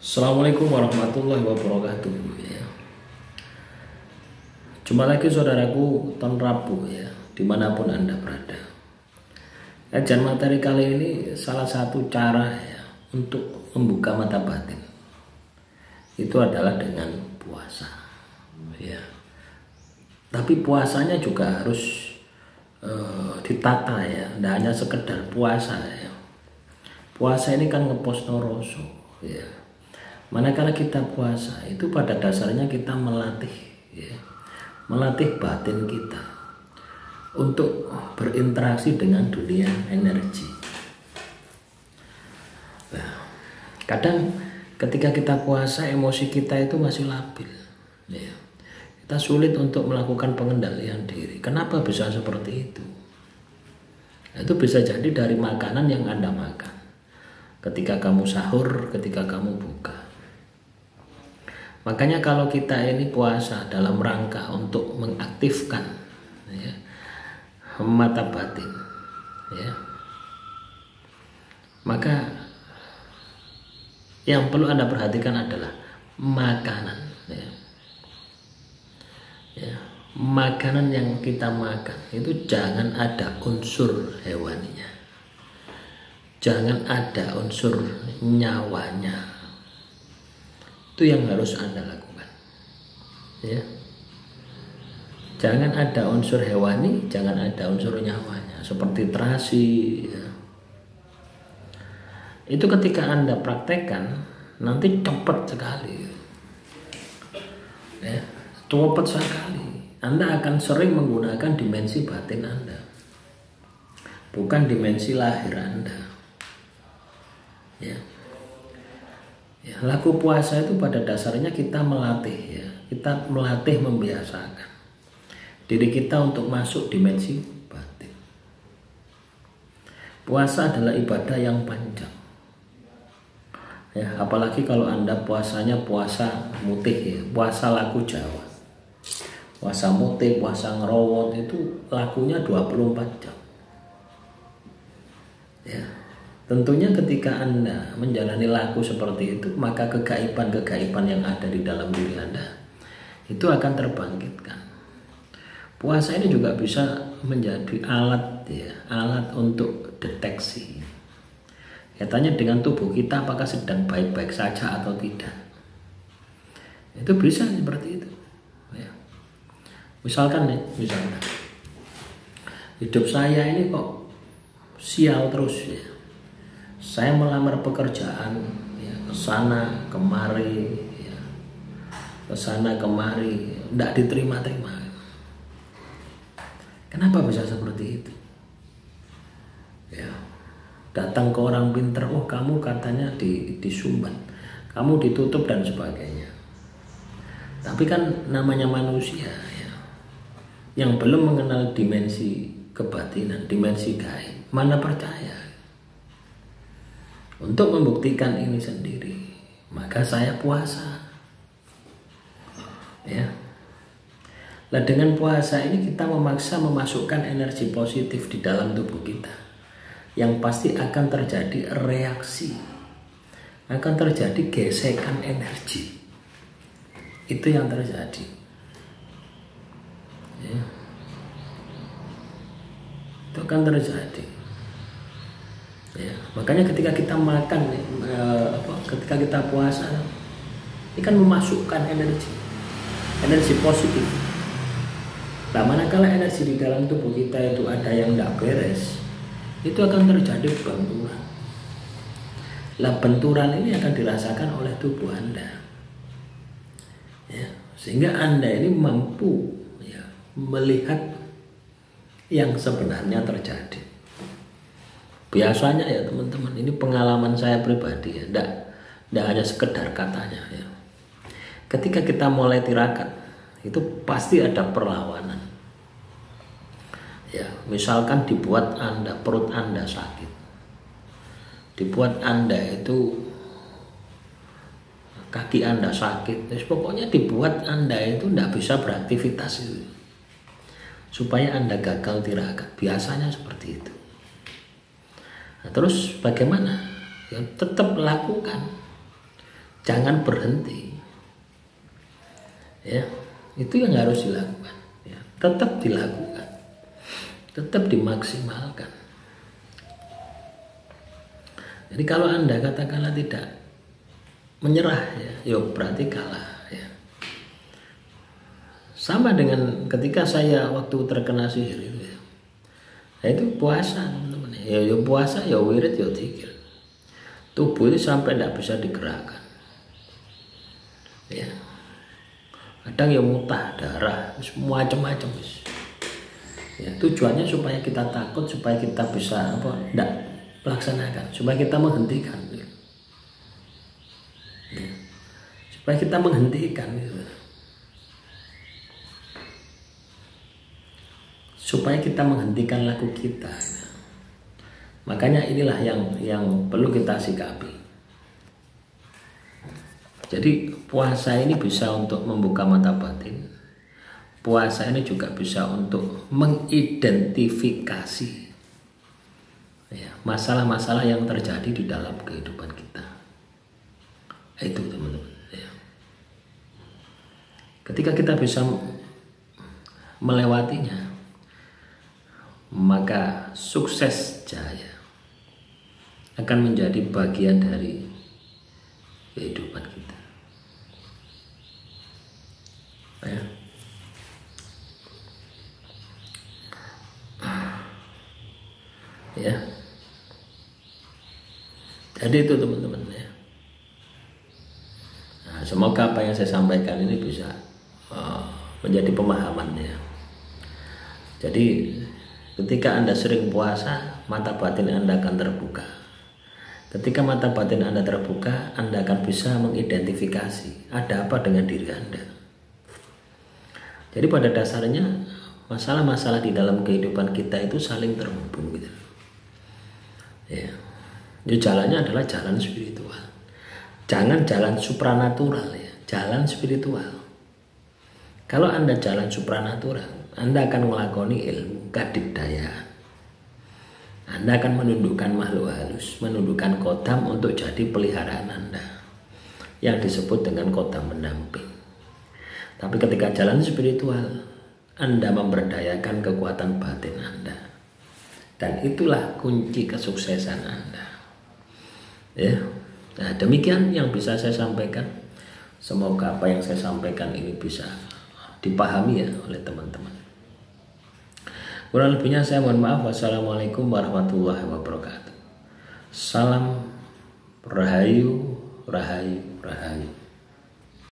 Assalamualaikum warahmatullahi wabarakatuh ya. Jumpa lagi saudaraku ton Rabu ya, dimanapun Anda berada. Kajian materi kali ini salah satu cara ya untuk membuka mata batin itu adalah dengan puasa ya. Tapi puasanya juga harus ditata ya, tidak hanya sekedar puasa ya. Puasa ini kan ngepos noroso ya. Manakala kita puasa itu pada dasarnya kita melatih ya, melatih batin kita untuk berinteraksi dengan dunia energi. Nah, kadang ketika kita puasa emosi kita itu masih labil ya. Kita sulit untuk melakukan pengendalian diri. Kenapa bisa seperti itu? Itu bisa jadi dari makanan yang Anda makan ketika kamu sahur, ketika kamu buka. Makanya kalau kita ini puasa dalam rangka untuk mengaktifkan ya, mata batin ya, maka yang perlu Anda perhatikan adalah makanan ya. Ya, makanan yang kita makan itu jangan ada unsur hewaninya, jangan ada unsur nyawanya. Itu yang harus Anda lakukan ya. Jangan ada unsur hewani, jangan ada unsur nyawanya seperti terasi ya. Itu ketika Anda praktekkan nanti cepat sekali ya, cepat sekali Anda akan sering menggunakan dimensi batin Anda, bukan dimensi lahir Anda ya. Ya, laku puasa itu pada dasarnya kita melatih ya, kita melatih membiasakan diri kita untuk masuk dimensi batin. Puasa adalah ibadah yang panjang ya, apalagi kalau Anda puasanya puasa mutih ya, puasa laku Jawa, puasa mutih, puasa ngerowot itu lakunya 24 jam ya. Tentunya ketika Anda menjalani laku seperti itu, maka kegaiban-kegaiban yang ada di dalam diri Anda itu akan terbangkitkan. Puasa ini juga bisa menjadi alat ya, alat untuk deteksi. Katanya dengan tubuh kita apakah sedang baik-baik saja atau tidak. Itu bisa seperti itu. Ya. Misalkan hidup saya ini kok sial terus ya. Saya melamar pekerjaan ya, kesana kemari ya, kesana kemari tidak diterima-terima. Kenapa bisa seperti itu ya? Datang ke orang pintar, oh kamu katanya disumbat, kamu ditutup dan sebagainya. Tapi kan namanya manusia ya, yang belum mengenal dimensi kebatinan, dimensi gaib, mana percaya. Untuk membuktikan ini sendiri, maka saya puasa ya. Nah, dengan puasa ini kita memaksa memasukkan energi positif di dalam tubuh kita, yang pasti akan terjadi reaksi, akan terjadi gesekan energi. Itu yang terjadi ya. Itu akan terjadi ya. Makanya ketika kita makan ketika kita puasa, ini kan memasukkan energi positif. Nah, manakala energi di dalam tubuh kita itu ada yang tidak beres, itu akan terjadi benturan. Nah, benturan ini akan dirasakan oleh tubuh Anda ya, sehingga Anda ini mampu ya, melihat yang sebenarnya terjadi. Biasanya ya teman-teman, ini pengalaman saya pribadi ya, tidak hanya sekedar katanya ya. Ketika kita mulai tirakat, itu pasti ada perlawanan ya. Misalkan dibuat perut Anda sakit, dibuat Anda itu kaki Anda sakit, terus pokoknya dibuat Anda itu tidak bisa beraktivitas itu, supaya Anda gagal tirakat. Biasanya seperti itu. Nah, terus bagaimana? Ya, tetap lakukan Jangan berhenti. Ya, itu yang harus dilakukan. Ya, tetap dilakukan, tetap dimaksimalkan. Jadi kalau Anda katakanlah tidak menyerah, ya berarti kalah. Ya. Sama dengan ketika saya waktu terkena sihir itu, ya. Nah, itu puasa teman-teman. Ya puasa, ya wirid, ya zikir. Tubuh itu sampai tidak bisa digerakkan. Ya. Kadang ya muntah, darah, macam-macam. Ya, tujuannya supaya kita takut, supaya kita bisa tidak melaksanakan, supaya kita menghentikan. Ya. Supaya kita menghentikan. Gitu. Supaya kita menghentikan laku kita. Makanya inilah yang perlu kita sikapi. Jadi puasa ini bisa untuk membuka mata batin. Puasa ini juga bisa untuk mengidentifikasi masalah-masalah yang terjadi di dalam kehidupan kita. Itu teman-teman. Ya. Ketika kita bisa melewatinya, maka sukses jaya akan menjadi bagian dari kehidupan kita. Ya. Ya. Jadi itu teman-teman ya. Nah, semoga apa yang saya sampaikan ini bisa menjadi pemahaman ya. Jadi ketika Anda sering puasa, mata batin Anda akan terbuka. Ketika mata batin Anda terbuka, Anda akan bisa mengidentifikasi ada apa dengan diri Anda. Jadi pada dasarnya masalah-masalah di dalam kehidupan kita itu saling terhubung gitu. Ya. Jalannya adalah jalan spiritual. Jangan jalan supranatural ya, jalan spiritual. Kalau Anda jalan supranatural, Anda akan melakoni ilmu kadikdayaan. Anda akan menundukkan makhluk halus, menundukkan kodam untuk jadi peliharaan Anda, yang disebut dengan kodam pendamping. Tapi ketika jalan spiritual, Anda memberdayakan kekuatan batin Anda. Dan itulah kunci kesuksesan Anda. Ya. Nah, demikian yang bisa saya sampaikan. Semoga apa yang saya sampaikan ini bisa dipahami ya oleh teman-teman. Kurang lebihnya saya mohon maaf. Wassalamualaikum warahmatullahi wabarakatuh. Salam Rahayu, Rahayu, Rahayu.